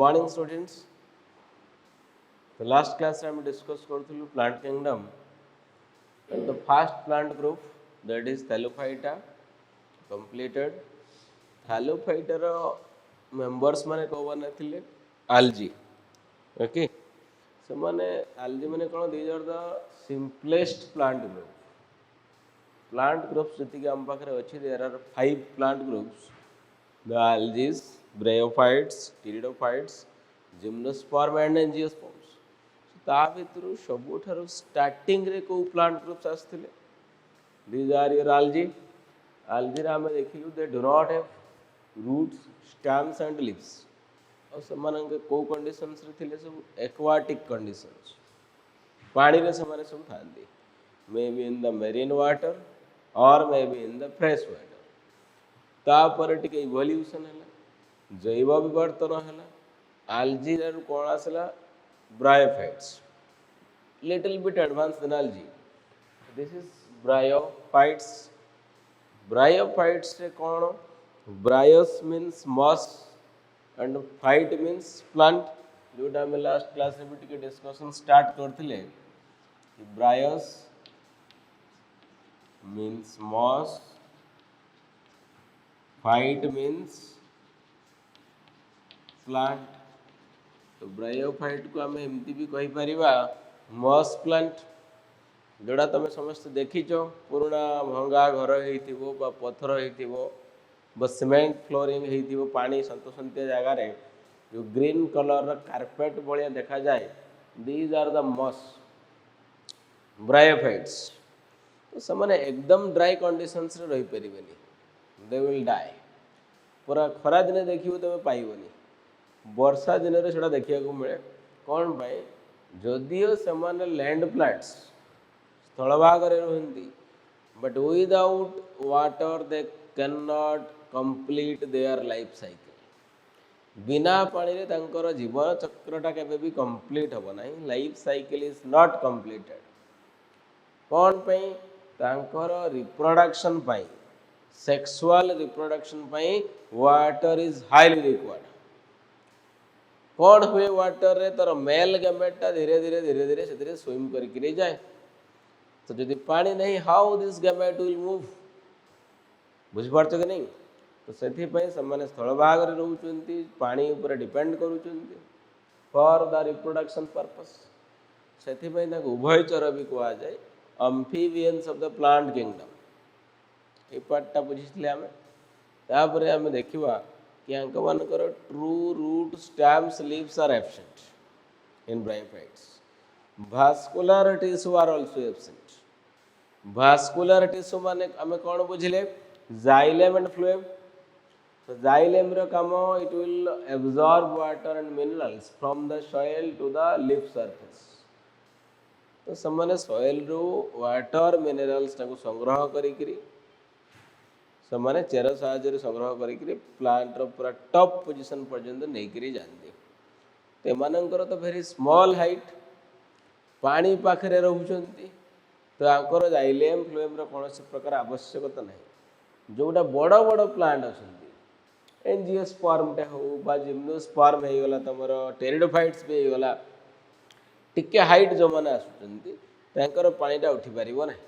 morning students. The last class I discussed करथुलु plant kingdom and the first plant group that is Thallophyta completed. Thallophyta ର members माने को बने थिले algae. Okay. ସେମାନେ algae ମାନେ କ'ଣ these are the simplest plant group. Plant groups ଯେତିକି ଆମ ପାଖରେ ଅଛି there are 5 plant groups. The algae, bryophytes, pteridophytes, gymnosperm and angiosperms. ତା ଭିତରୁ ସବୁଠାରୁ ଷ୍ଟାର୍ଟିଂରେ କେଉଁ ପ୍ଲାଣ୍ଟ ଗ୍ରୁପ୍ସ ଆସିଥିଲେ? These are your algae. Algae ରେ ଆମେ ଦେଖିଲୁ they do not have roots, stems and leaves. ଆଉ ସେମାନଙ୍କ କେଉଁ କଣ୍ଡିସନ୍ସରେ ଥିଲେ ସବୁ aquatic conditions. ପାଣିରେ ସେମାନେ ସବୁ ଥାଆନ୍ତି. Maybe in the marine water or maybe in the fresh water. तापर टिके इवोल्यूशन है जैव विवर्तन है algae रू कौन आसला bryophytes little bit advanced than algae. This is bryophytes. Bryophytes रे कौन bryos means moss and phyte means plant. जोटा में लास्ट क्लास में भी टिके डिस्कशन स्टार्ट करथिले कि bryos means moss, phyte means plant. तो ब्रायोफाइट को आम एमती भी कही परिबा मॉस प्लांट जोड़ा तुम समस्त देखीच पुराना भंगा घर होइथिबो बा पत्थर होइथिबो बा सीमेंट फ्लोरिंग होइथिबो पानी सन्तसंतिया जगह रे जो ग्रीन कलर कार्पेट भलिया देखा जाए these are the moss bryophytes. तो से एकदम ड्राई कंडीशंस रे रही परिबेनी दे विल डाई. पूरा खरा दिन देखिबो तुम पाइबनी वर्षा दिन में से देखा मिले कौन पाई जदियो से लैंड प्लांट्स स्थल भाग रुहती but without water they can not complete their life cycle. बिना पानी रे तांकर जीवन चक्रटा केबे भी कंप्लीट हो ना. Life cycle is not completed. कौन पाई तांकर reproduction pi sexual reproduction pi water is highly required. कौन हुए वाटर रे तर मेल गैमेटा धीरे धीरे धीरे धीरे से स्विम करके जाए. तो जदि पानी नहीं how this gamete will move बुझिपारछ कि नहीं. तो से स्थल भाग रे रहउचंती पानी ऊपर डिपेंड करूचंती फॉर द रिप्रोडक्शन पर्पस. से उभयचर भी कहा जाए amphibians of the plant kingdom. ये पार्टा बुझी आम तापर आम देखा कि मानकर true root stems leaves are absent in bryophytes. Vascular tissue are also absent. Vascular tissue माने आम कौन बुझिले जाइलेम एंड फ्लोएम. तो जाइलेम रो काम it will absorb water and minerals from the soil to the leaf surface. तो समान soil रो water minerals ताको संग्रह करिकरी से चेर साहाଯ୍ୟରେ संग्रह करी प्लांट पूरा टॉप पोजीशन पर्यंत नहीं करी जाती. तो एमानंकर तो वेरी स्मॉल हाइट पानी पाखरे रहउचंती. तो आंकर जाइलेम फ्लोएम रो कौन प्रकार आवश्यकता नहीं. जोटा बड़ बड़ प्लांट अच्छा एंजियोस्पर्मटे हो बा जिम्नोस्पर्म हो गला तुमर टेरिडोफाइट्स भी हो गला टिके हाइट जो मैंने आसुचंती तांकर पानीटा उठी पारिबो नहीं.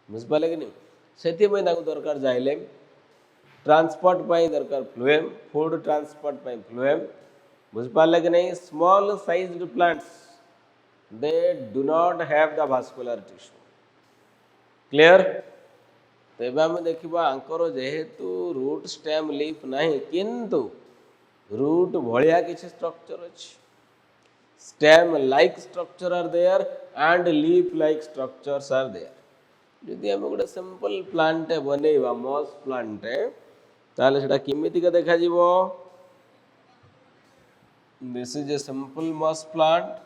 बुझिपाले कि नहीं. से दरकार जाइलेम ट्रांसपोर्ट पाई दरकार फ्लोएम फूड ट्रांसपोर्ट पाई फ्लोएम. बुझिपारे कि नहीं. Small sized plants they do not have the vascular tissue. Clear. तेबे आम देखा आंकर जेहेतु रूट स्टेम लीफ नहीं किंतु रूट भलिया किसी स्ट्रक्चर अच्छी. Stem like structure are there and leaf like structures are there. यदि आम गोटे सिंपल प्लांटे बनइबा मॉस प्लांटे ताले सेटा किमितिका देखा जीवो. This is a simple moss plant.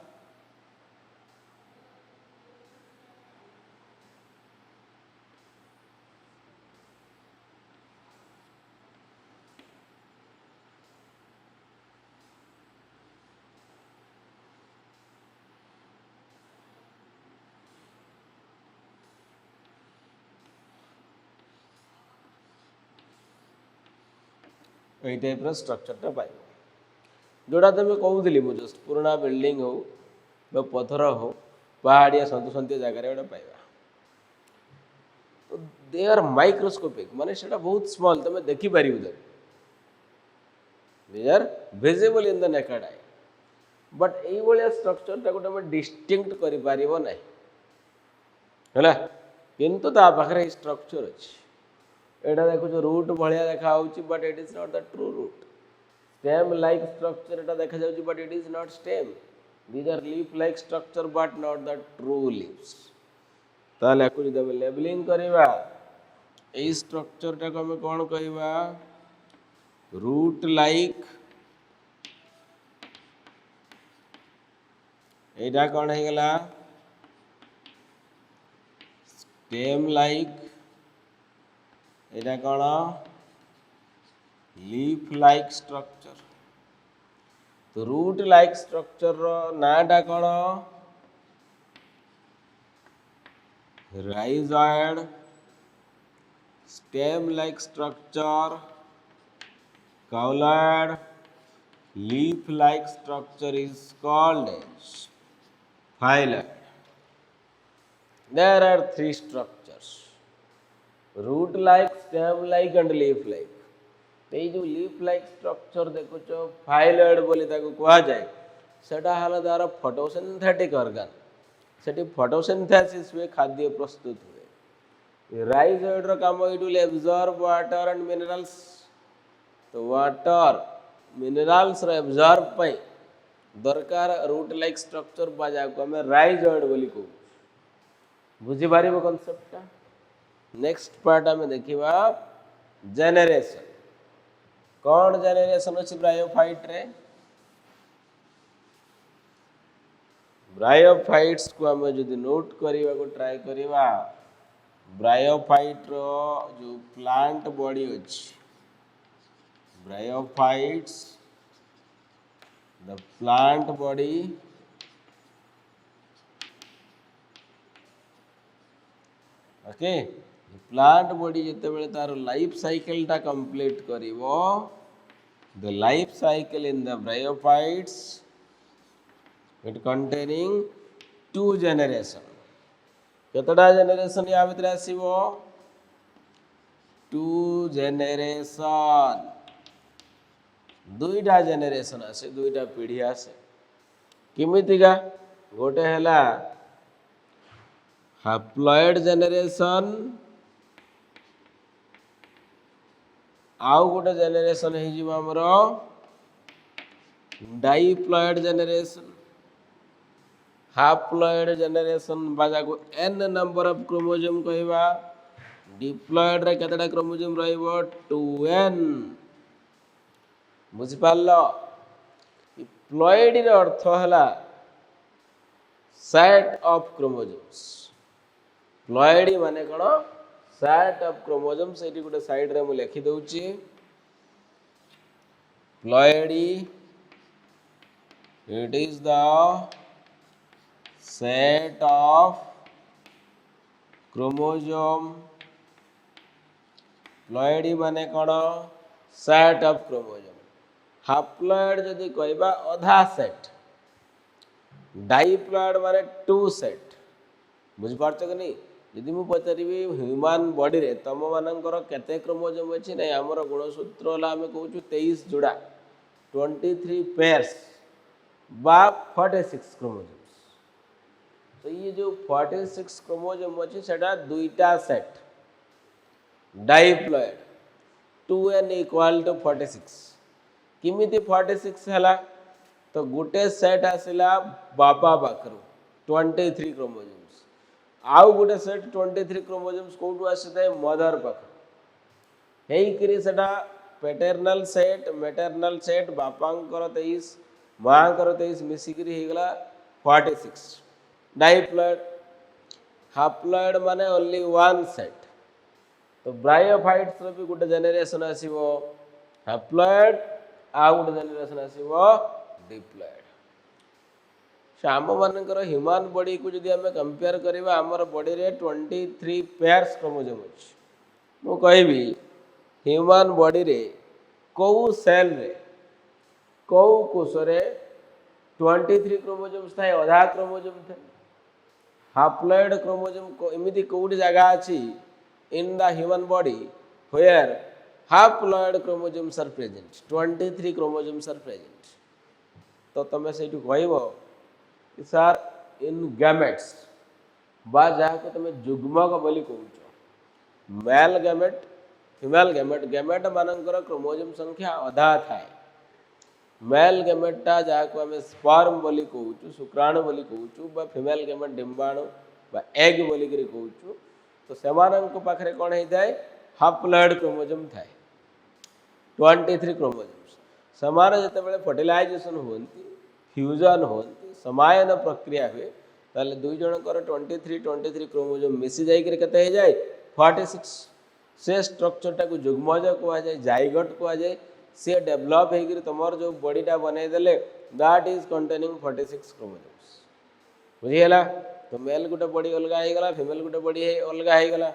यही टाइप स्ट्रक्चरटा पाइब. जोड़ा तुम कहूली मुझे जस्ट पुराना बिल्डिंग हो पथर हो पहाड़िया सतुसंतिया जगह पाइबा तो दे आर माइक्रोस्कोपिक माने सेटा बहुत स्मॉल तुम देखि पारिबो they are visible in the naked eye but एई भलिया स्ट्रक्चर ता तुम डिस्टिंक्ट करि पारिबो नै हैला किंतु ता पाखरे स्ट्रक्चर अछि एटा देखो रूट भलिया देखा होउची but it is not the true root stem like structure एटा देखा जाउची but it is not stem these are leaf like structure but not the true leaves ताले को जब लेबलिंग करिवा ए स्ट्रक्चर टा को हम कोन कहबा रूट लाइक एटा कोन हे गेला स्टेम लाइक एटा कोन लीफ लाइक स्ट्रक्चर तो root like structure row NATA cone rhizoid stem like structure cauloid leaf like structure is called as phylloid there are three structures root like stem like and leaf like ये जो leaf like structure देखो फाइलॉइड बोली ताको कहा जाए सेटा हला तार फोटोसिंथेटिक ऑर्गन सेटी फोटोसिंथेसिस में खाद्य प्रस्तुत हुए राइजोइड रो काम it will absorb water and minerals तो वाटर मिनरल्स रो एब्जॉर्ब पई दरकार रूट लाइक स्ट्रक्चर बाजा को हमें राइजोइड बोली को बुझी पारिबो कांसेप्ट नेक्स्ट पार्ट हमें देखिबा जेनरेशन कौन जेनरेशन अछि ब्रायोफाइट रे ब्रायोफाइट्स को हम जदि नोट करिवा को ट्राई करिवा ब्रायोफाइट रो जो प्लांट बॉडी अछि bryophytes the plant body okay plant body जिते बेले तार लाइफ साइकिल टा कंप्लीट करिवो the life cycle in the bryophytes it containing 2 generation केतडा जनरेशन या भितर आसीबो 2 जनरेशन दुईटा जनरेशन आसे दुईटा पीढ़ी आसे किमितिगा गोटे हला हैप्लॉइड जनरेशन आउ गोटे जनरेशन है जीव हमरो डाइप्लॉइड जनरेशन हाप्लॉइड जनरेशन बाजा को n नंबर ऑफ क्रोमोसोम कहबा डिप्लॉइड रे केतडा क्रोमोसोम रहइबो 2n बुझि पालो प्लॉइड रे अर्थ हला सेट ऑफ क्रोमोसोम्स प्लॉइड माने कोन सेट ऑफ क्रोमोसोम्स एटी गोटे साइड रे मु लिखि दउची ploidy it is the set of chromosome ploidy माने कोन सेट ऑफ क्रोमोसोम हाप्लॉइड जदि कहबा आधा सेट डाइप्लॉइड माने 2 सेट बुझ पारछ कि नहीं यदि मु पचारिबी ह्यूमन बॉडी रे तम मानकर केते क्रोमोसोम अछि नै हमर गुणसूत्र होला हम कहूछु 23 जोड़ा 23 पेयर्स बा 46 क्रोमोसोम्स तो ये जो 46 क्रोमोसोम अछि सेटा दुईटा set diploid 2n equal to 46 किमिति 46 हला तो गुटे सेट आसिला बापा पाखरु 23 क्रोमोसोम्स आउ गोटे सेट 23 क्रोमोसोम्स कोठु आसीଥାଏ मदर पाख हेई करी सेटा पैटर्नल सेट मैटरनल सेट बापांकर 23 मांकर 23 मिसी करी हे गला 46 डाइप्लॉइड हाप्लॉइड माने ओनली वन सेट तो ब्रायोफाइट्स रो भी गोटे जनरेशन आसीबो हाप्लॉइड आउ गोटे जनरेशन आसीबो डिप्लॉइड आम मानकर ह्यूमन बॉडी को जदि आम कंपेयर करवा आमर बॉडी रे 23 पेयर्स क्रोमोसोम अछि मु कहबी ह्यूमन बॉडी रे को सेल रे कौ कोषरे 23 क्रोमोजोम्स थाए अधा क्रोमोजोम थाए हाप्लॉइड क्रोमोजोम एमती कौटी जगह अच्छी in the human body where haploid chromosomes are present 23 chromosomes are present तो तुम से कि सर इन गैमेट्स बा जहाँ को तुम जुग्मक बोली कहूच male gamete female gamete gamete मानकर क्रोमोजोम संख्या अधा थाए मेल गैमेटा जहाँ को आम स्पर्म बोली कहूचु शुक्राणु बोली कहूचु बा फीमेल गैमेट डिंबाणु बा एग बोली कहूचु तो से पाखे कौन होता है हाप्लॉइड क्रोमोजोम थाए 23 क्रोमोजोम्स समान जिते फर्टिलाइजेशन होती फ्यूजन होती समायन प्रक्रिया हुए ताले दुई जनकर 23 क्रोमोजोम मिसी जाइए केते हो जाए 46 से स्ट्रक्चर टाक जुग्मज कहुए जाइगट कहुए सी डेभलप होकर तुम जो बॉडीटा बनईदे दैट इज कंटेनिंग 46 क्रोमोजोम्स बुझीगला तो मेल गोटे बॉडी अलग होगला फीमेल गोटे बॉडी अलग होगला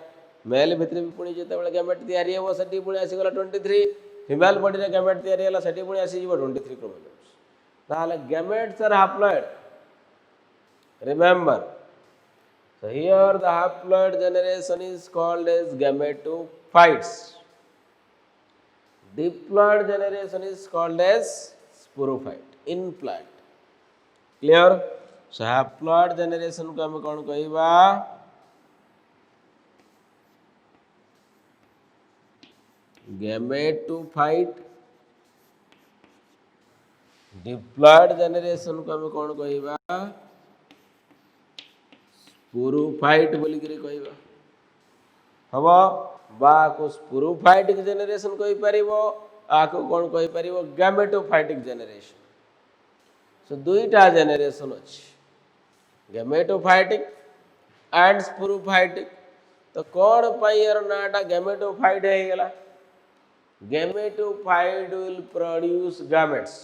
मेल भितर भी पुणी जो गैमेट तैयारी हे से पुणी आसीगला 23 फीमेल बॉडी रे गैमेट तैयारी है से पुणी आसीज 23 क्रोमोजोम्स ताहले gametes are haploid remember so here the haploid generation is called as gametophytes diploid generation is called as sporophyte in plant clear so haploid generation को हम कौन कहबा gametophyte diploid generation को हम कौन कहबा स्पोरोफाइट बोली कहबा हम बा को स्पोरोफाइटिक जेनेरेशन कहि परिबो आको कोन कहि परिबो गैमेटोफाइटिक जेनेरेशन सो दुईटा जेनेरेशन अछि गैमेटोफाइटिक एंड स्पोरोफाइटिक तो कौन पाई यार नाटा गैमेटोफाइट हे गेला gametophyte will produce gametes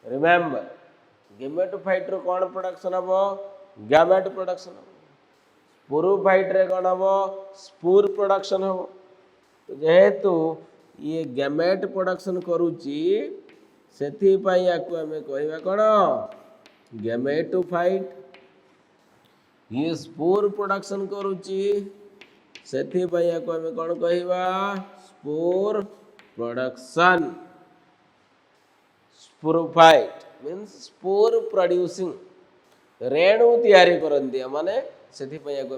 remember gametophyte रो कौन प्रोडक्शन हबो गैमेट प्रोडक्शन हम स्पोरोफाइट रे कौन हम स्पूर प्रोडक्शन हम तो जेहेतु ये गैमेट प्रोडक्शन करुच्ची से आम कहवा कौन गैमेटोफाइट ये स्पूर प्रोडक्शन करुच्ची से आम कौन कहवा spore production sporophyte means spore producing रेणु तैयारी करती माने से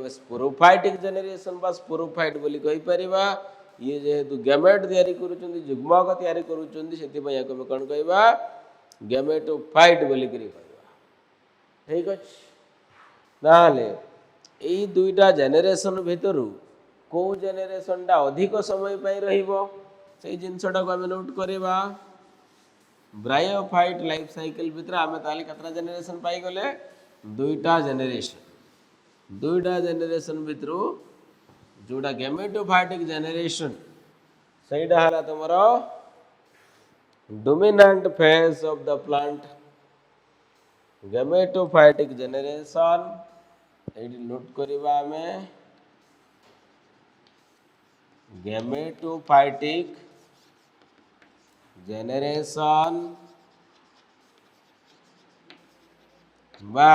स्पोरोफाइटिक जेनेरेशन बा स्पोरोफाइट बोली कहि परिबा ये जेहेतु गैमेट तैयारी करूचंदी जुग्मक तैयारी करूचंदी से आम कौन कहबा गैमेटोफाइट बोली कहबा ठीक अछि नाले एई दुईटा जेनेरेशन भितरु को जेनेरेशन टा अधिक समय पाई रहिबो से जिनसटा को आम नोट करबा ब्रायोफाइट लाइफ साइकिल भितर आम ताले केतना जेनेरेशन पाई गले दुईटा जेनेरेशन भितर जोड़ा गैमेटोफाइटिक जेनेरेशन सहीटा है तुम dominant phase of the plant gametophytic generation ये नोट करवा आम गैमेटोफाइटिक जेनेरेशन बा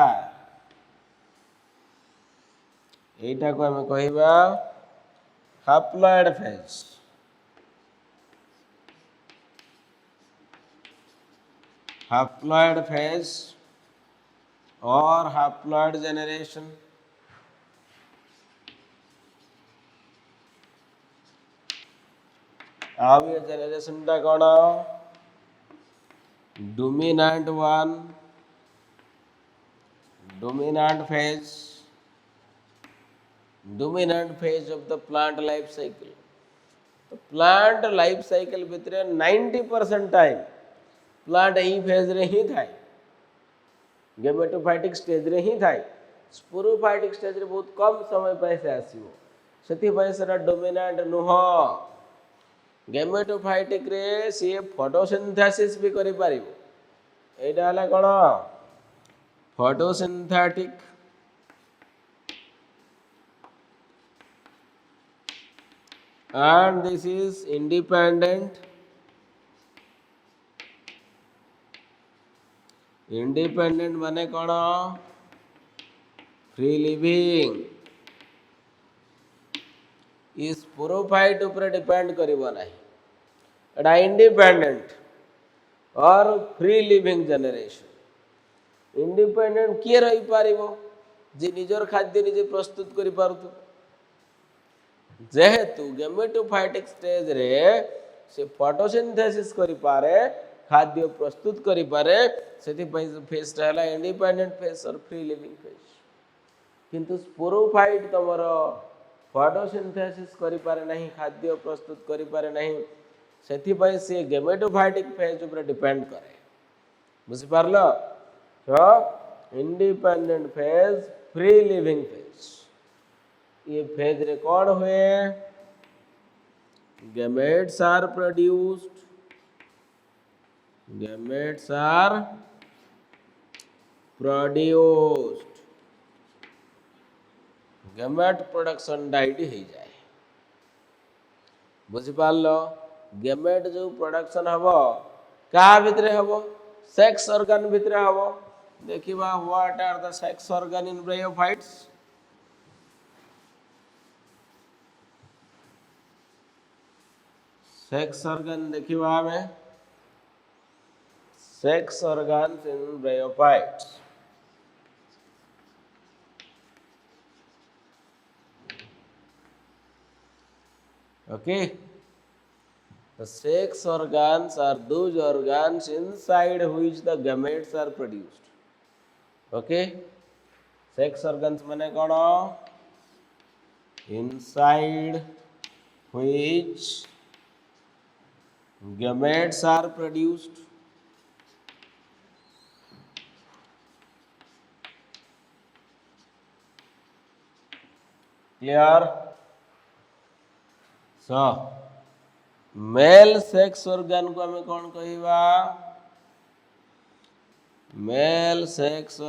एटा को हम कहबा हाप्लॉइड फेज और हाप्लॉइड जेनेरेशन अब ये जेनेरेशन टा कौन dominant one dominant phase of the plant life cycle तो प्लांट लाइफ साइकिल भितर 90% टाइम प्लांट यही फेज रे ही थाए गैमेटोफाइटिक स्टेज रे ही थाए स्पोरोफाइटिक स्टेज रे बहुत कम समय पे से आसीबो सेति पय सेरा डोमिनेंट नुह गैमेटोफाइटिक रे सी फोटोसिंथेसिस भी करि पारिबो एटा हला कोन photosynthetic and this is independent independent माने कौन फ्री लिविंग ई स्पोरोफाइट ऊपर डिपेंड करिवो नाही एटा इंडिपेंडेंट और फ्री लिविंग जनरेशन इंडिपेंडेंट किए रही पारिबो जे निजर खाद्य निजे प्रस्तुत करि पारुथु जेहेतु गेमेटोफाइटिक स्टेज रे से फोटोसिंथेसिस करि पारे खाद्य प्रस्तुत करि पारे सेति फेस रहला इंडिपेंडेंट फेस और फ्री लिविंग फेस किंतु स्पोरोफाइट तमर फोटोसिंथेसिस करि पारे नहीं खाद्य प्रस्तुत करि पारे नहीं सेति से गेमेटोफाइटिक फेज ऊपर डिपेंड करे बुझि पारलो तो independent phase free living phase ये फेज रे कौन हुए gametes are produced gamete production diet हो जाए बुझी पारलो गेमेट जो प्रोडक्शन हबो का भितरे हबो सेक्स ऑर्गन भितरे हबो देखिबा what are the sex organ in bryophytes sex organ देखिबा में sex organs in bryophytes okay the sex organs are those organs inside which the gametes are produced okay sex organs mane kono inside which gametes are produced clear so male sex organ को हमें कौन कहिबा male sex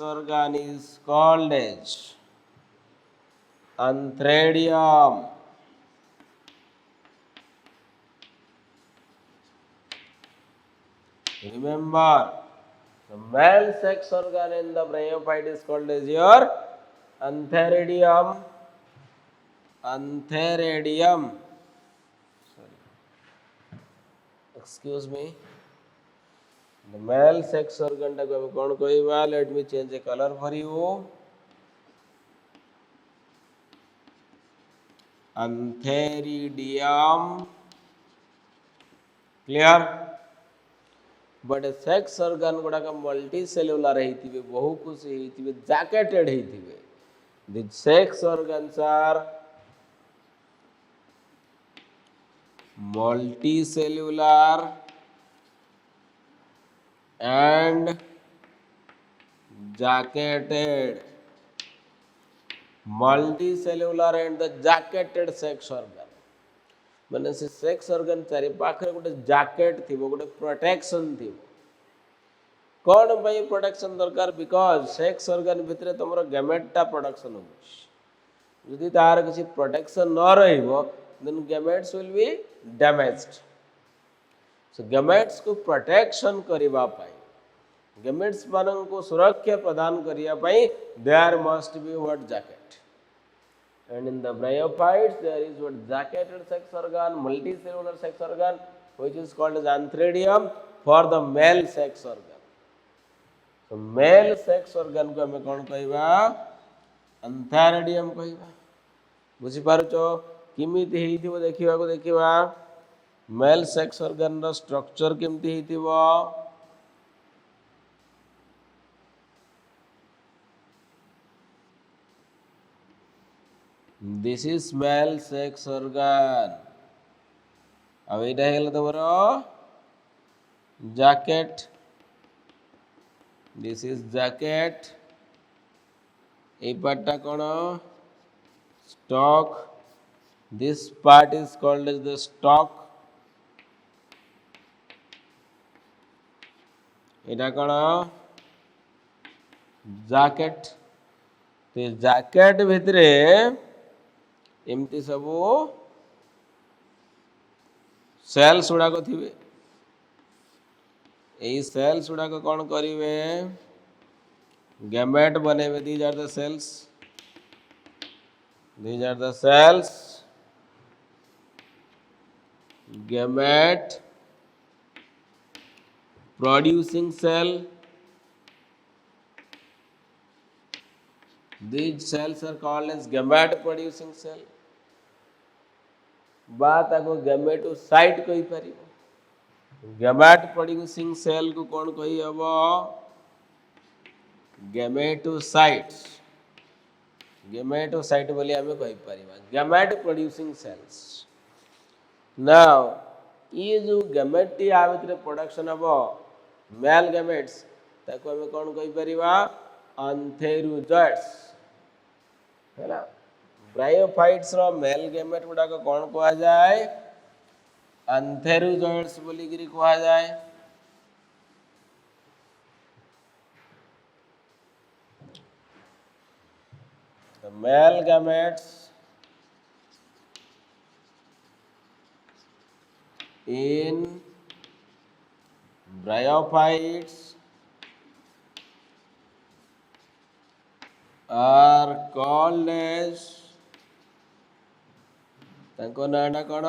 organ is called as antheridium remember the male sex organ in the bryophyte is called as your antheridium sorry excuse me the male sex organ ta ko kon koiba let me change the color for you antheridium clear but sex organ गुड़ा का multicellular हेतिबे बहुकोश हेतिबे jacketed हेतिबे the sex organs are multicellular and jacketed multicellular and the jacketed sex organ माने से sex organ चारि पाखरे गोटे जैकेट थिबो गोटे प्रोटेक्शन थिबो कौन भाई प्रोटेक्शन दरकार बिकॉज सेक्स ऑर्गन भितरे तुमर गैमेटा प्रोडक्शन हो यदि तार किसी प्रोटेक्शन न रहिबो then gametes will be damaged so gametes को प्रोटेक्शन करिबा पाई गैमेट्स मानन को सुरक्षा प्रदान करिया पाई there must be what jacket and in the bryophytes there is what jacketed sex organ multicellular sex organ which is called as antheridium for the male sex organ so male sex organ को हमें कौन कहिबा antheridium कहिबा बुझी पारुचो किमिति हेइथिबो देखिबा male sex organ रो structure केमति हेइथिबो this is male sex organ अब एटा हेला तमरो jacket this is jacket A पार्टटा cone stalk this part is called as the stalk Etah cone jacket ते jacket भितरे एमती सब सेल्स गुड़ाक थे यही सेल्स गुड़ाक कौन करेंगे गैमेट बनेबे these are the cells gamete producing cell. These cells are called as gamete producing cell. बात आगो गैमेटोसाइट कही पारिबो गैमेट प्रोड्यूसिंग सेल को कौन कही हबो गैमेटोसाइट बोली हमें कही Paribas gamete producing cells now ये जो गैमेट टी आ भितर प्रोडक्शन हबो मेल गैमेट्स ताको हमें कौन कही पारिबा एंथेरोजोइट्स हैला ब्रायोफाइट्स रो मेल गैमेट गुडा को कौन कहा जाए एंथेरोजोइट्स बोली गिरी कहा जाए the male gametes in bryophytes are called as तांको नाना कौन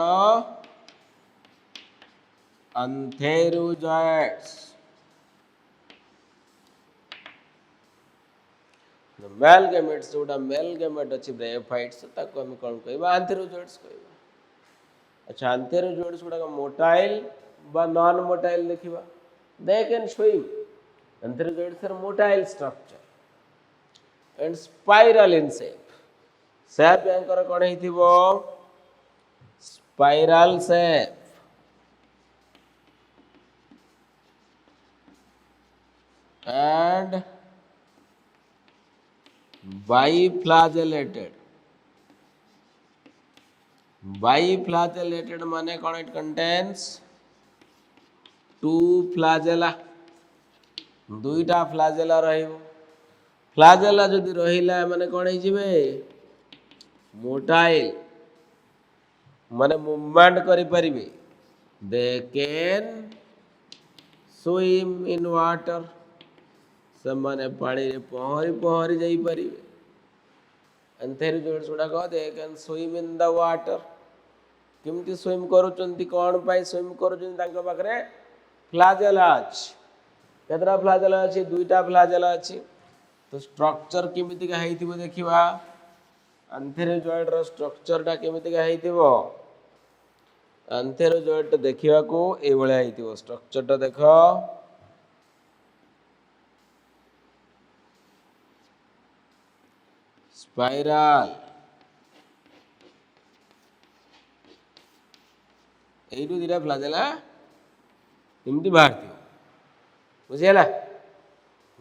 एंथेरोजोइट्स मेल गैमेट्स जोड़ा मेल गैमेट अच्छी ब्रायोफाइट्स ताको हम कौन कहबा एंथेरोजोइट्स कहबा अच्छा एंथेरोजोइट्स गुडा मोटाइल बा नॉन मोटाइल देखिबा they can swim antherozoids are motile structure and spiral in shape यांकर कौन हेतिबो स्पाइरल शेप and biflagellated माने कौन इट कंटेन्स टू फ्लाजेला दुईटा फ्लाजेला रहिबो फ्लाजेला जदि रहिला माने कौन हे जिवे मोटाइल माने मूवमेंट करि परिबे they can swim in water से माने पानी रे पहरी जाई परिबे एंथेरोजोइट्स गुडा they can swim in the water किमती स्विम करूचंती कौन पाई स्विम करूचंती तांको पाखरे फ्लाजेला अछि केतरा फ्लाजेला अछि दुईटा फ्लाजेला अछि तो स्ट्रक्चर केमिति का हेतिबो देखिबा एंथेरोजोइड रो स्ट्रक्चर टा केमिति का हेतिबो एंथेरोजोइड देखिबा को ए भलिया हेतिबो स्ट्रक्चर टा देखो स्पाइरल एइटू दिरा फ्लाजेला एमती बाहरती बुझिला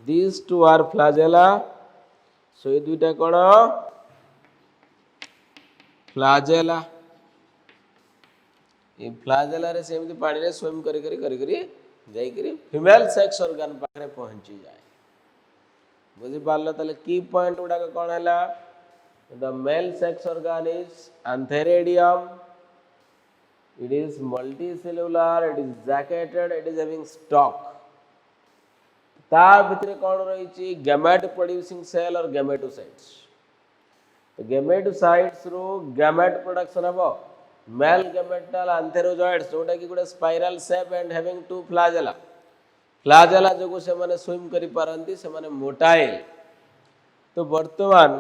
these two are flagella so ये दुईटा कोन फ्लाजेला ये फ्लाजेला रे सेमती पानी रे स्विम करी जाई करी फीमेल सेक्स ऑर्गन पाखरे पहुंची जाए बुझी पारलो तले की पॉइंट उडा कोन हला the male sex organ is antheridium it is multicellular it is jacketed it is having stalk ता भितरे कौन रही गैमेट प्रोड्यूसिंग सेल और गैमेटोसाइट्स तो गैमेटोसाइट्स रो गैमेट प्रोडक्शन हबो मेल गैमेटल एंथेरोजोइट्स जोटा कि गोटे spiral shape and having two flagella जो से माने स्विम करि पारंती से माने मोटाइल तो वर्तमान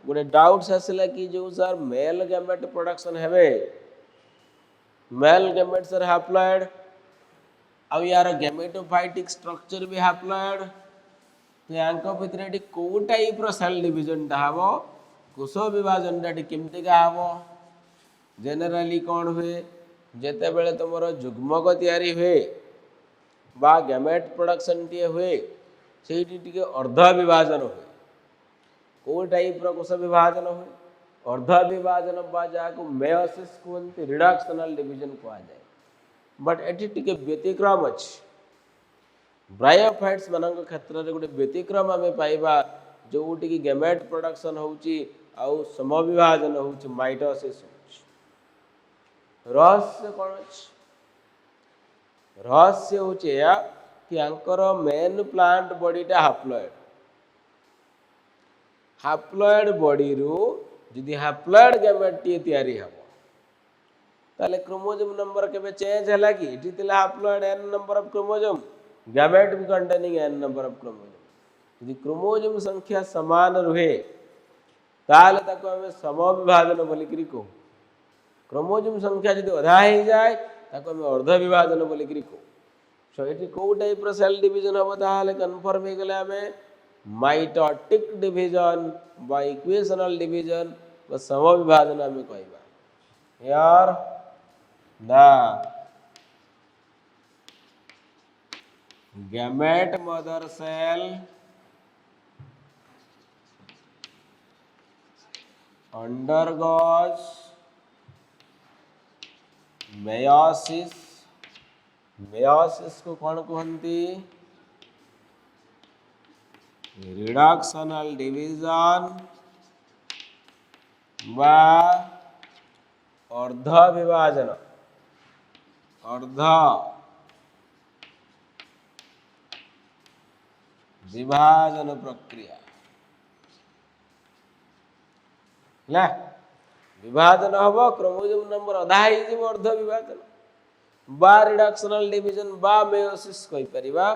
गोटे डाउट्स आसिला कि जो सर मेल गैमेट प्रोडक्शन हेबे मेल गैमेट्स आर हैप्लॉइड अब यार गैमेटोफाइटिक स्ट्रक्चर भी हैप्लॉइड तो यांको भितरे को टाइप रो सेल डिवीजन टा हबो कोष विभाजन टा केमती का हबो जनरली कौन हुए जेते बेले तुमरो जुग्मक तैयारी हुए बा गैमेट प्रोडक्शन टी हुए सेठी टिके अर्ध विभाजन हुए को टाइप रो कोष विभाजन हुए अर्ध विभाजन बा जाको मेयोसिस कहते रिडक्शनल डिवीजन कहा जाए बट एटी टिके व्यतिक्रम अछि ब्रायोफाइट्स मानक क्षेत्र रे गोटे व्यतिक्रम आमे पाइबा जोटी की गैमेट प्रोडक्शन होउची आउ समविभाजन होउची माइटोसिस होउची रहस्य कोन अछि रहस्य हूँ या कि आंकर मेन प्लांट बॉडीटा हाप्लॉइड हाप्लॉइड बॉडी रु जदि हाप्लॉइड गैमेट टी तैयारी हम ताले क्रोमोसोम नंबर केबे चेंज हैला कि इटी तिला haploid n number of chromosome gamete भी containing n number of chromosome यदि क्रोमोसोम संख्या समान रुहे ताले ताको हमें समविभाजन बोली करी को क्रोमोसोम संख्या यदि अधा ही जाए ताको हमें अर्ध विभाजन बोली करी को सो इटी को टाइप रो सेल डिवीजन हबो ताले कन्फर्म हे गेले हमें माइटोटिक डिवीजन बा इक्वेशनल डिवीजन बा समविभाजन हमें कहबा यार the gamete mother cell undergoes meiosis meiosis को कौन कहती रिडक्शनल डिवीजन बा अर्ध विभाजन अर्ध विभाजन प्रक्रिया ले विभाजन हम क्रोमोसोम नंबर अधा ही अर्ध विभाजन बा रिडक्शनल डिवीजन बा मेयोसिस कहि परिबा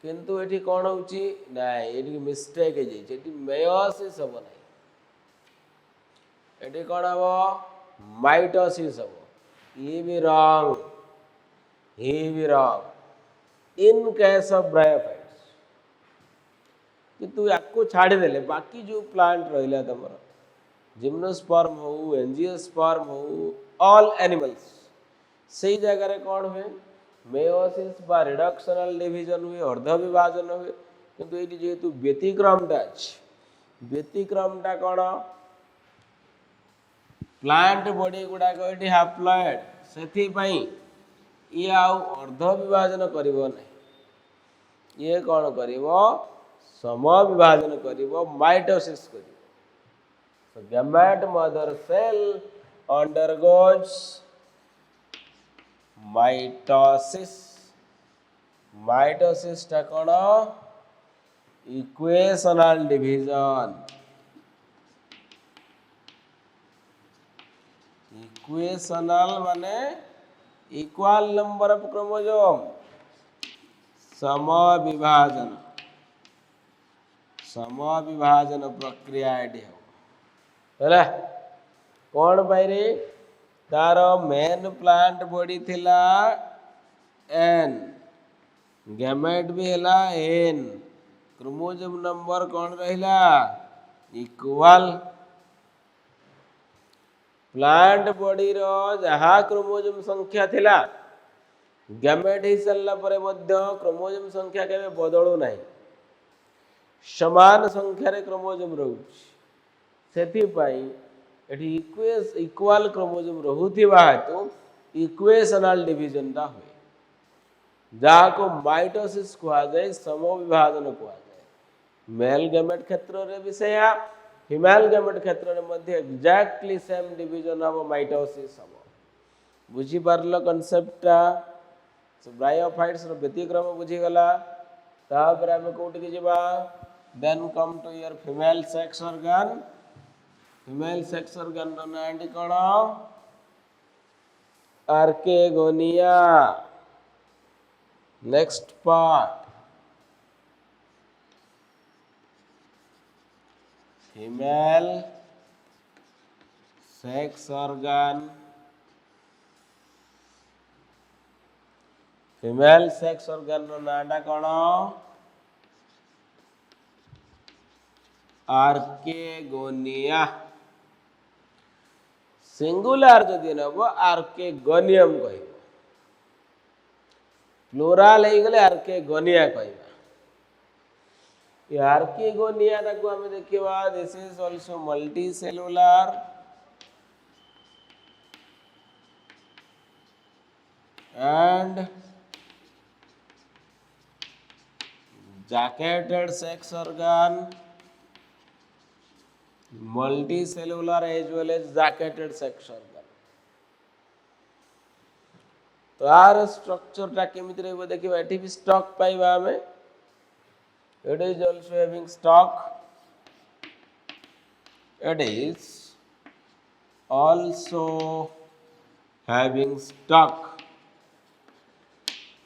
किंतु एठी कोन होची नाही एठी मिस्टेक हे जे एठी मेयोसिस हो नाही एठी कोन हबो माइटोसिस हो ये भी रॉन्ग he भी wrong in case of bryophytes कि तू याको छाड़ी देले बाकी जो प्लांट रहिला तमर जिम्नोस्पर्म हो एंजियोस्पर्म हो ऑल एनिमल्स सही जगह रे कौन हुए मेयोसिस बा रिडक्शनल डिवीजन हुए अर्ध विभाजन हुए किंतु एटी जेतु व्यतिक्रमटा अछि व्यतिक्रमटा कोन प्लांट बॉडी गुडा को एटी हाप्लॉइड सेथि पई ये आउ अर्ध विभाजन करिवो नै ये कोन करिवो सम विभाजन करिवो माइटोसिस करिवो so gamete mother cell undergoes mitosis mitosis टा कोन इक्वेशनल डिवीजन इक्वेशनल माने इक्वल नंबर ऑफ क्रोमोसोम सम विभाजन प्रक्रिया एडी होला कौन पाई रे तार मेन प्लांट बॉडी थिला n गैमेट भी हैला n क्रोमोसोम नंबर कौन रहिला इक्वल प्लांट बॉडी रो जहा क्रोमोसोम संख्या थिला गैमेट ही सल्ला परे मध्य क्रोमोसोम संख्या केबे बदलू नाही समान संख्या रे क्रोमोसोम रहउछि सेथि पई एठी इक्वल क्रोमोसोम रहुथिबा हेतु इक्वेशनल डिवीजन दा हुए जाको माइटोसिस कुआ जाय सम विभाजन कुआ जाय मेल गैमेट क्षेत्र रे विषय फीमेल गैमेट क्षेत्र रे मध्य exactly same division of mitosis हम बुझी पारलो कांसेप्टटा सो ब्रायोफाइट्स रो व्यतिक्रम बुझी गला तापर हम कोठी के जेबा then come to your female sex organ रो नाम कोन archegonia next part female sex organ रो नाम कोन आर्केगोनिया सिंगुलर जदि नब आर्केगोनियम कहब प्लूराल हो गले आर्केगोनिया कहबा ये आर्केगोनिया ताको हमें देखिबा this is also multi cellular and jacketed sex organ multicellular as well as jacketed sex organ तो आर स्ट्रक्चर टा केमिति रहबो देखिबा एठी भी स्टॉक पाइबा हमें it is also having stock it is also having stock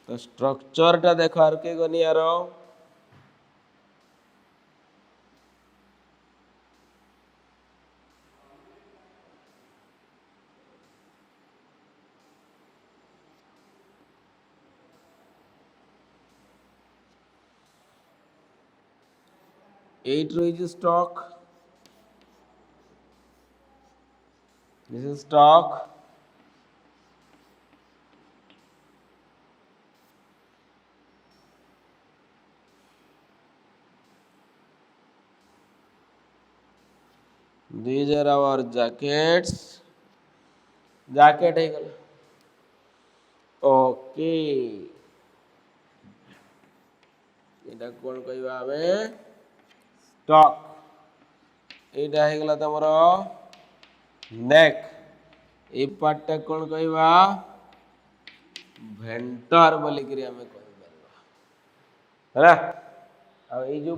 तो स्ट्रक्चर टा देखो आर के गनी यार 8 row is stock. This is stock. These are our jackets. Jacket है गला. Okay. इटा कौन कहवा हमें स्टॉक एटा है गला तमरो नेक ए पार्ट कौन कहवा भेंटर बोली करी हमें कहि परबा हैला आ ए जो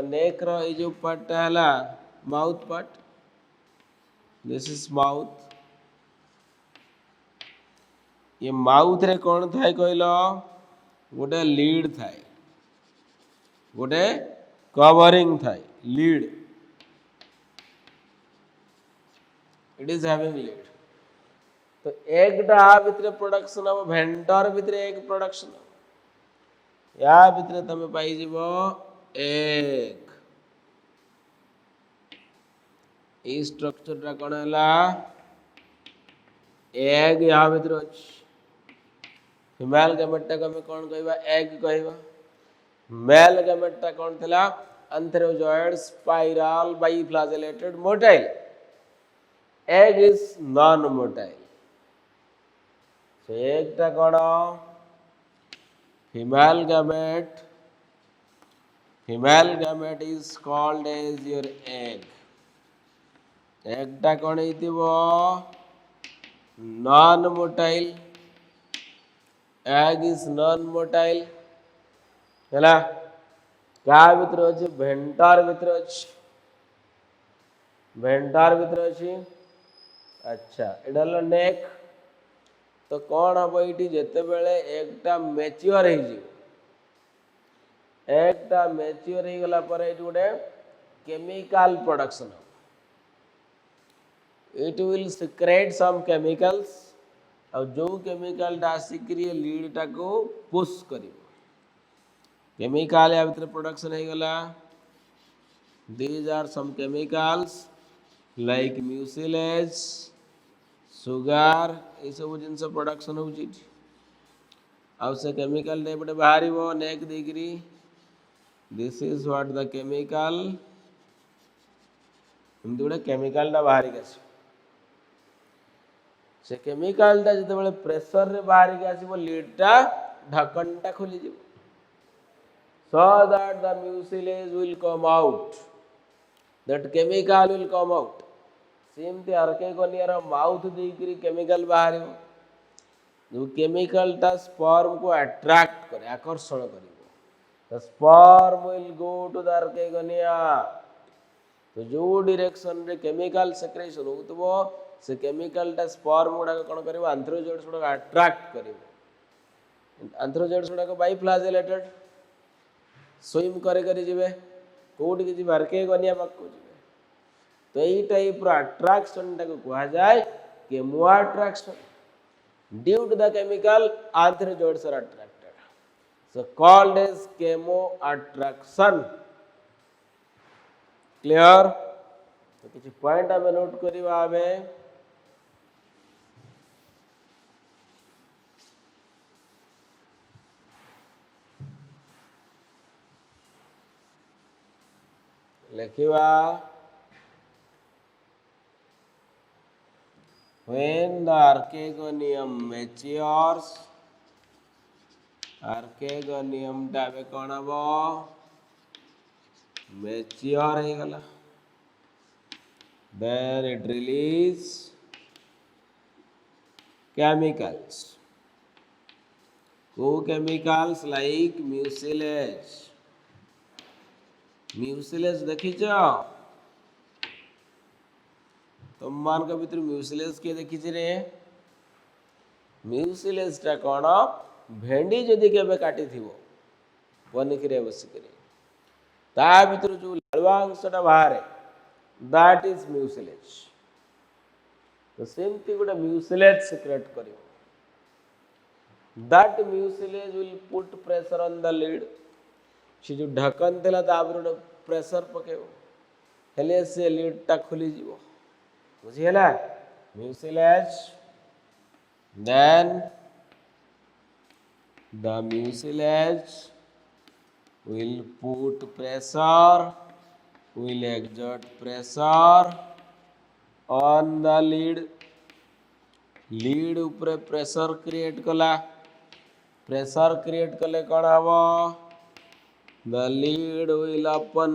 नेक रो ए जो पार्ट हैला mouth part this is mouth ये माउथ रे कौन थाए कहलो गोटे लीड थाए गोटे कवरिंग थाए lead it is having lead तो एक डा भितर प्रोडक्शन हम भेंटर भितर एक प्रोडक्शन या भितर तमे पाई जीवो एक ई स्ट्रक्चर रा कोन हला एग या भितर अछि फीमेल गैमेट टा हमें कोन कहबा एग कहबा मेल गैमेट टा कोन थला antherozoid spiral biflagellated motile egg is non motile so egg ta kono female gamete is called as your egg ta kon heitibo non motile egg is non motile hela ka bhitar अछि भेंटर भीतर अछि अच्छा एडल नेक तो कौन हम ये जिते बेले एकटा मैच्योर एकटा मैच्योर हो गला पर ये गोटे chemical production it will secrete some chemicals और जो केमिकल टा आसिक लीड टा को पुश करिवो केमिकल या भीतर प्रोडक्शन हो गला these are some chemicals like mucilage sugar ये सब जिनस प्रोडक्शन होची आउ से केमिकल ने बटे बाहरिबो नेक देकरी this is what the chemical हम दुडे केमिकल टा बाहरी गस से केमिकल टा जते बेले प्रेशर रे बाहरी गसिबो लीड टा ढक्कन टा खुली जिवो so that the mucilage will come out that chemical will come out सेमती अर्के गनियार माउथ देकरी केमिकल बाहर जो केमिकल टा स्पर्म को अट्रैक्ट करे आकर्षण करिवो the sperm will go to the archegonia तो जो डायरेक्शन रे केमिकल सेक्रेशन होतबो से केमिकल टा स्पर्म गुडा कोन करिवो एंथ्रोजोइड्स गुडा अट्रैक्ट करिवो एंथ्रोजोइड्स गुडा को बाइफ्लैजेलेटेड स्विम करे करे जिवे कोड के जिवे अर्के गनिया पक्को तो यही टाइप अट्रैक्शन को कहा जाए chemo attraction due to the chemical antherozoids are attracted so called as chemo attraction clear तो किछि पॉइंट हमें नोट करिवा हमें लिखिवा when the archegonium matures archegonium टा बे कोन हबो मैच्योर हो गला then it release chemicals co-chemicals like mucilage. mucilage ଦେଖିଛ ତମମାନଙ୍କ ଭିତରୁ mucilage କିଏ ଦେଖିଛି ରେ mucilage ଟା କ'ଣ ଭେଣ୍ଡି ଯଦି କେବେ କାଟିଥିବ ପନିକିରେ ବସିକରି ତା ଭିତରୁ ଯେଉଁ ଲାଳୁଆ ଅଂଶଟା ବାହାରେ that is mucilage ତ ସେମିତି ଗୋଟେ mucilage secrete କରିବ that mucilage will put pressure on the lid ସେ ଯେଉଁ ଢାକନ ଥିଲା ତା ଉପରେ ଗୋଟେ ପ୍ରେସର ପକେଇବ ହେଲେ ସେ ଲିଡ୍ଟା ଖୋଲିଯିବ ବୁଝିହେଲା mucilage then the mucilage will put pressure will exert pressure on the lid ऊपर प्रेशर क्रिएट कला प्रेशर क्रिएट कले कौन हम the lid will open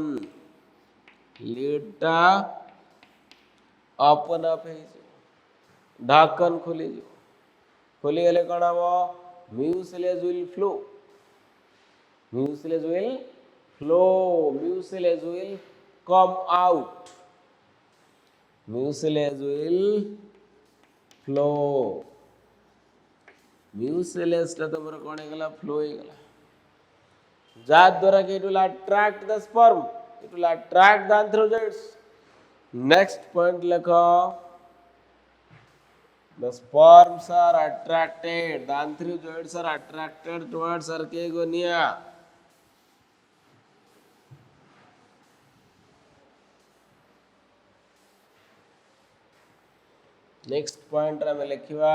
lid टा open up है ढाकन खोली गले कौन हम mucilage will flow mucilage will come out mucilage will flow mucilage टा तुमरा कौन है गला flow है गला जात द्वारा कि it will attract the sperm it will attract the anthrozoids next point लिखो the sperms are attracted the anthrozoids are attracted towards archegonia next point रे में लिखिवा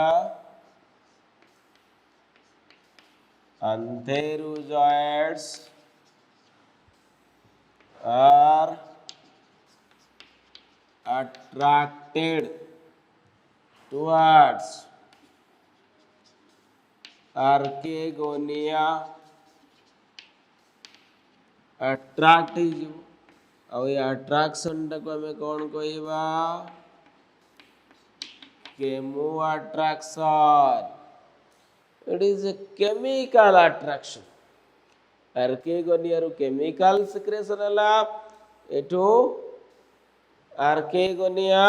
antherozoids are attracted towards archegonia attract ଆଉ ଏ attraction ଟାକୁ ଆମେ କ'ଣ କହିବା chemo attraction it is a chemical attraction archegonia ru chemical secretion ହେଲା ଏଠୁ archegonia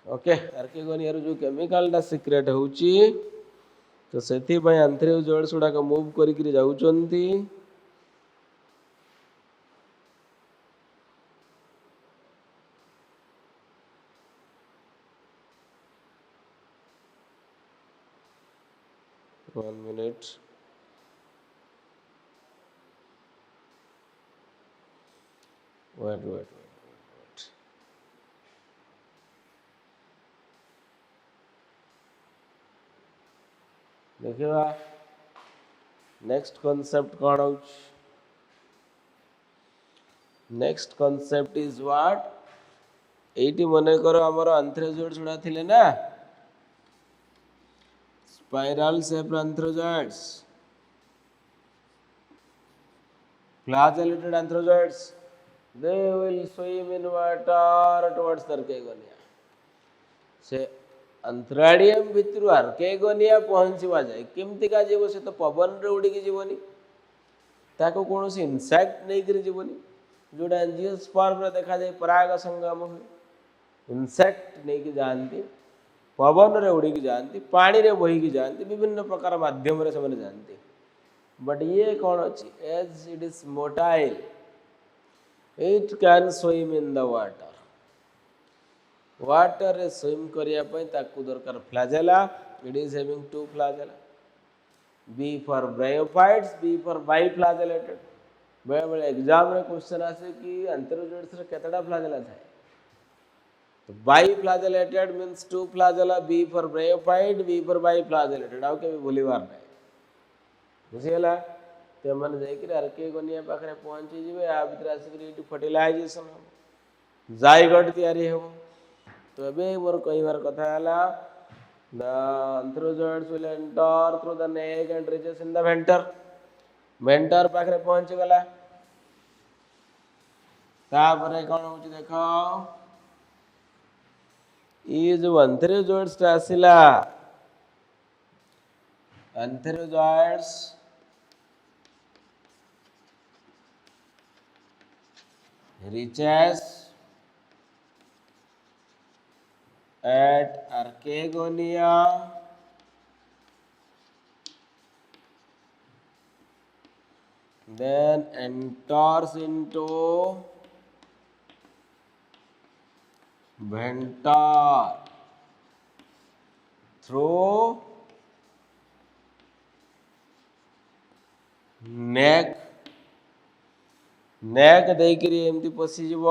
ओके archegonia ରୁ जो chemical ଟା secrete होउची तो सेथि पय antherozoids गुडा को मूव करी करी जाउचंती one minute wait देखिवा नेक्स्ट कॉन्सेप्ट कौन हो नेक्स्ट कॉन्सेप्ट इज व्हाट एटी मने करो हमर antherozoids गुडा थिले ना spiral shaped antherozoids flagellated antherozoids they will swim in water towards archegonia से अंतराडियम भितर आर्केगोनिया पहुंचवा जाए केमती का जीव से तो पवन रे उड़ी की जीवनी ताको कौन से इंसेक्ट नहीं कर जीवनी जोड़ा एंजियोस्पर्म रे देखा जाए पराग संगम हुए इंसेक्ट नहीं की जानती पवन रे उड़ी की जानती पानी रे बही की जानती विभिन्न प्रकार माध्यम रे समझ जानती बट ये कौन अच्छी as it is motile it can swim in the water water रे स्विम करिया पय ताकू दरकार flagella it is having two flagella B for bryophytes B for biflagellated बड़े बड़े एग्जाम रे क्वेश्चन आसे कि antherozoids रे केतडा फ्लैजेला थाए तो biflagellated means two flagella B for bryophyte B for biflagellated आउ के भूलिबार नै बुझियला ते मन जाय कि आर्केगोनिया पाखरे पहुंची जिवे आ भीतर आसे कि फर्टिलाइजेशन हो जायगोट तयारी हो तो अबे मोर कहिबार कथा हला the antherozoids will enter through the neck and reaches in the venter पाखरे पहुंच गला तापरे कोन होची देखो ई जो antherozoids आसिला Antherozoids reaches at Archegonia, then enters into venter through neck ଦେଇକିରି ଏମିତି ପଶିଯିବ,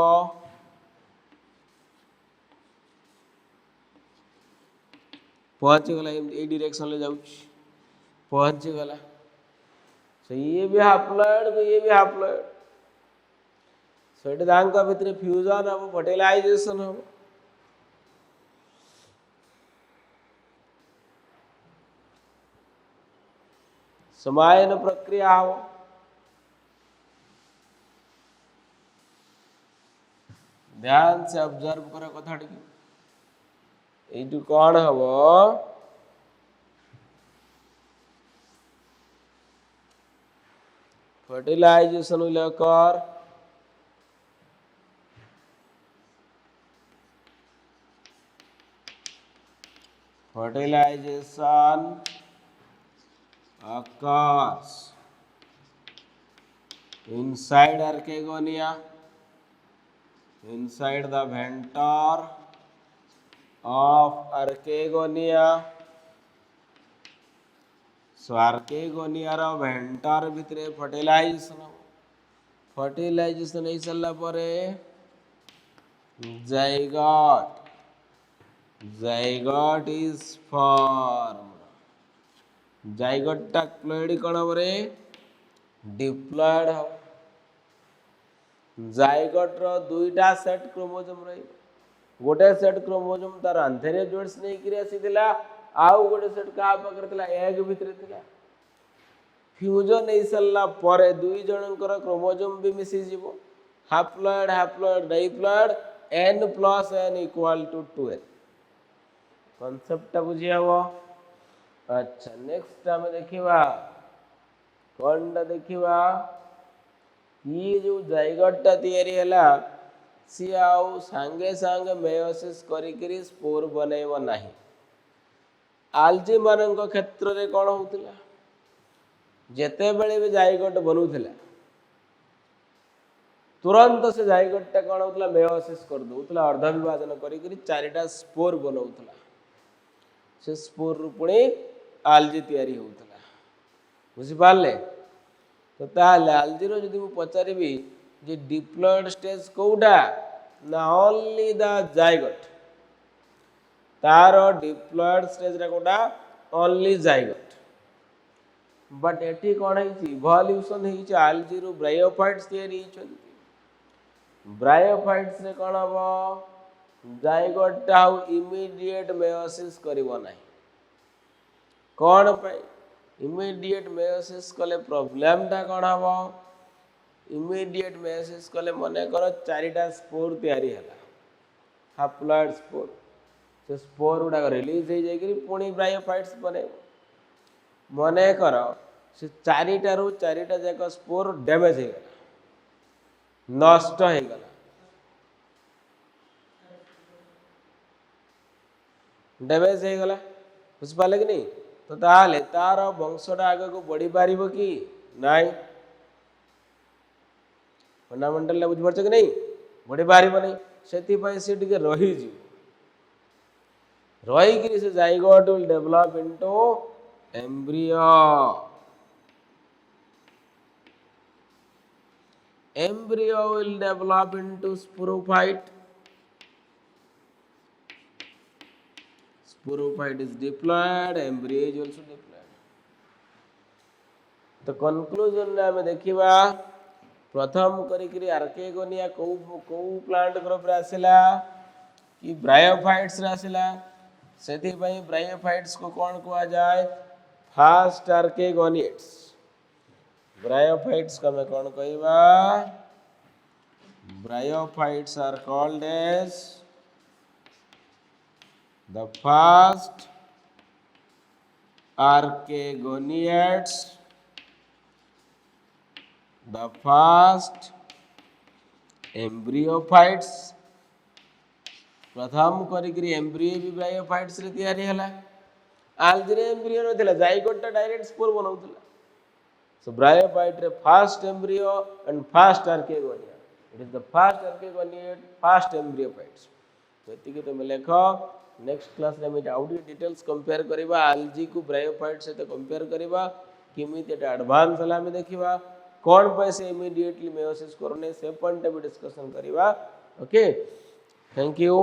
ପହଞ୍ଚିଗଲା ଏଇ ଡିରେକ୍ସନରେ ଯାଉଛି, ପହଞ୍ଚିଗଲା। ये भी हाप्लॉइड तो ये भी हाप्लॉइड, ସେଠି ତାଙ୍କ ଭିତରେ ଫ୍ୟୁଜନ ହବ, ଫର୍ଟିଲାଇଜେସନ ହବ। समायन प्रक्रिया हो। ध्यान से ऑब्जर्व कर कथा ये कौन हम fertilisation will occur, fertilization occurs inside Archegonia, inside the venter of Archegonia. So Archegonia रो वेंटर भितरे फर्टिलाइजेशन, फर्टिलाइजेशन हो सारा परे zygote, zygote is form, zygote टा क्लोइड कौन हम रे डिप्लॉयड हम। जाइगोट रो दुईटा सेट क्रोमोसोम रही, गोटे सेट क्रोमोसोम तार एंथेरियोजोइड्स नहीं कि आसीथिला, आउ गोटे सेट का पाखरे थिला एग भितरे थिला। फ्यूजन हो सारा परे दुई जनकर क्रोमोसोम भी मिसी जीवो, haploid haploid diploid n plus n equal to 2n। Concept बुझी हबो। अच्छा नेक्स्ट आम देखिबा कौन देखिबा ये जो जाइगोटा तैयारी हैला सी आउ सांगे सांगे मेयोसिस करिकरी स्पोर बनेइबो नाही। आल्जी मानक क्षेत्र रे कौन होतिला, जेते बेले भी जाइगोट बनउथिला तुरंत से जाइगोटा कौन होतिला मेयोसिस कर दउथिला, अर्ध विभाजन करिकरी चारिटा स्पोर बनउथिला, से स्पोर रु पुणी आल्जी तैयारी होतिला। बुझी पाले तो ताले आल्जी रो जदि मु पचारिबी जे डिप्लॉयड स्टेज कोउडा ना ओनली द जाइगोट, तारो डिप्लॉयड स्टेज रे कोडा ओनली जाइगोट। बट एठी कोन हेची इवोल्यूशन हेची आल्जी रो ब्रायोफाइट्स तैयारी हेचंती। ब्रायोफाइट्स रे कोन हबो जाइगोट टा इमीडिएट मेयोसिस करिवो नाही। कोन पे इमीडिएट मेयोसिस कले प्रॉब्लम टा कोन हबो, इमीडिएट मेयोसिस कले मने करो चारिटा स्पोर तैयारी हला, हाप्लॉइड स्पोर, से स्पोर उडा रिलीज हो जाई पुणी ब्रायोफाइट्स बने। मने करो से चारिटा रु चारिटा जाक स्पोर डैमेज हो गला, नष्ट हो गला, डैमेज हो गला। बुझ पाले कि नहीं? तो ताले तार वंशटा आगे को बढ़ी पारिबो कि नाई? फंडामेंटल बुझ पारछ कि नहीं? बढ़ी पारिबो नहीं, सेति पई से टिके रही जी, रही कि से zygote will develop into embryo, embryo will develop into sporophyte, sporophyte is diploid, embryo is also diploid। तो कंक्लूजन रे हमें देखिबा प्रथम करिकरी आर्केगोनिया को प्लांट ग्रुप रे आसिला कि ब्रायोफाइट्स रे आसिला, सेति पई ब्रायोफाइट्स को कोन कुआ जाय फास्ट आर्केगोनिएट्स। ब्रायोफाइट्स को मैं कौन कहवा, bryophytes are called as the first archegoniads, the first embryophytes, प्रथम करिकरी एम्ब्रियो भी ब्रायोफाइट्स रे तैयारी हला। आल्जीरे एम्ब्रियो नथिला, जाइगोट टा डायरेक्ट स्पोर बनाउतला। So bryophyte रे first embryo and first archegonia. It is the first archegoniad, first embryophytes. तो एतिके तुम लेख। नेक्स्ट क्लास रे हम आउ डिटेल्स कंपेयर करबा, आल्जी को ब्रायोफाइट सहित कंपेयर करबा, किमिति एटा एडवांस हला में देखिबा, कोन पे से इमीडिएटली मेयोसिस करने से पॉइंट भी डिस्कशन करबा। Okay, thank you.